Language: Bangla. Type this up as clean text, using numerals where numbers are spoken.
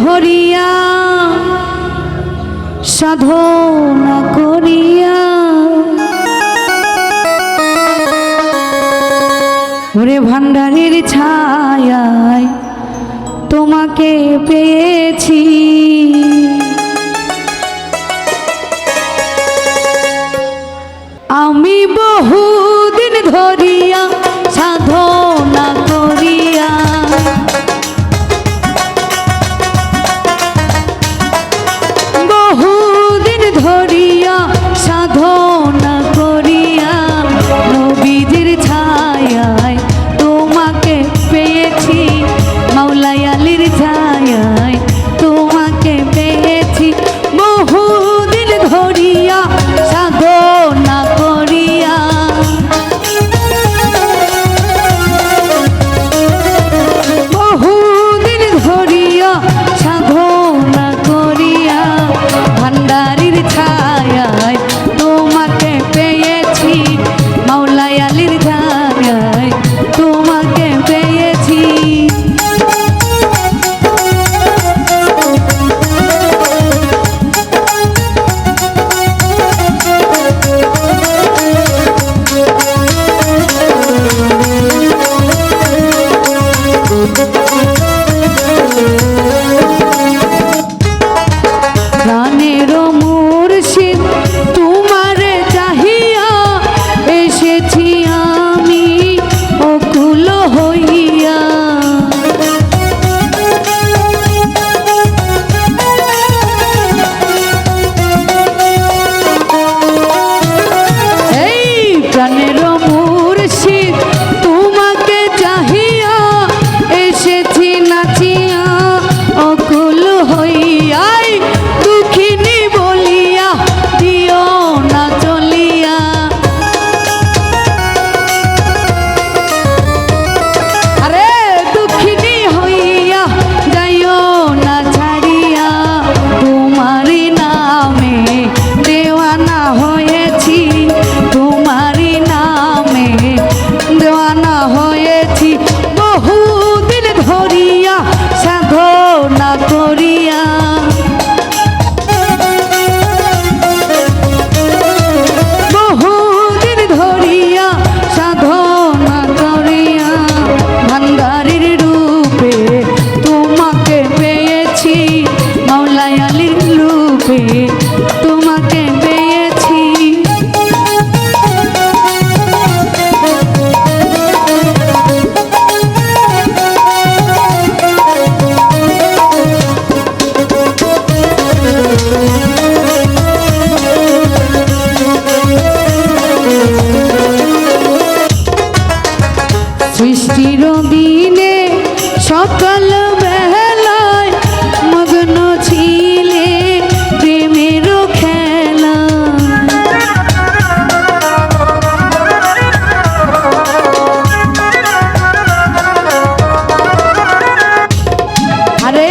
ধরিয়া সাধনা করিয়া ওরে ভান্ডারের ছায়ায় তোমাকে পেয়েছি। আমি বহুদিন ধরিয়া সাধনা করিয়া বহুদিন ধরিয়া সাধনা করিয়া নবীজির ছায়ায় তোমাকে পেয়েছি, মাওলাই আলীর ছায়ায় তোমাকে পেয়েছি। বহুদিন ধরিয়া সাধনা করিয়া বহুদিন ধরিয়া সাধনা করিয়া ভান্ডারির ছায়ায় তোমাকে পেয়েছি, মাওলাই আলীর ছায়ায় তোমাকে পেয়েছি। প্রাণের মুর্শিদ তোমারে চাহিয়া এসেছি আমি অকুল হইয়া। এই প্রাণের মুর্শিদ তোমাকে চাহিয়া এসেছি নাচিয়া অকুল হইয়া। দুঃখিনী বলিয়া দিও না চলিয়া, আরে দুঃখিনী হইয়া যাইও না ছাড়িয়া। তোমারই নামে দেওয়ানা হয়েছি, তোমারই নামে দেওয়ানা হয়েছি। বহুদিন ধরিয়া সাধনা করিয়া বহুদিন ধরিয়া সাধনা করিয়া ভান্ডারির রূপে তোমাকে পেয়েছি, মাওলাই আলীর রূপে তোমাকে পেয়েছি। সৃষ্টির দিনে সকাল বেলায় মগ্ন ছিলে প্রেমের খেলা। আরে